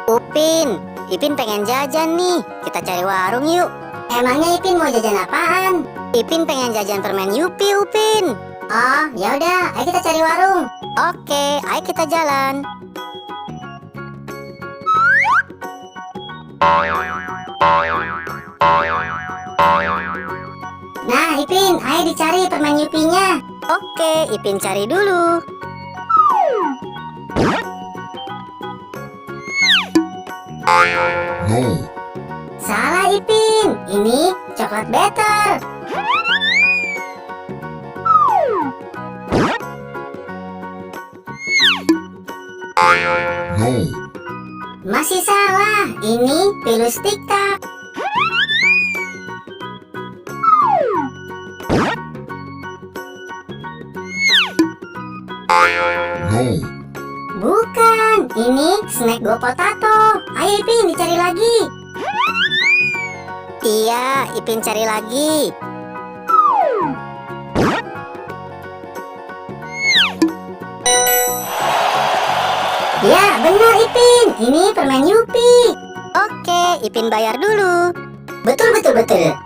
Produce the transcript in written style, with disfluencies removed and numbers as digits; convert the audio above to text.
Upin, Ipin pengen jajan nih. Kita cari warung yuk. Emangnya Ipin mau jajan apaan? Ipin pengen jajan permen Yupi, Upin. Oh, ya udah, ayo kita cari warung. Oke, ayo kita jalan. Nah, Ipin, ayo dicari permen Yupinya. Oke, Ipin cari dulu. No. Salah, Ipin. Ini coklat better. No. Masih salah. Ini pilus tiktak. No. Bukan. Ini snack go potato. Ayo Ipin, dicari lagi. Iya, Ipin cari lagi. Ya, benar Ipin. Ini permen Yupi. Oke, Ipin bayar dulu. Betul, betul, betul.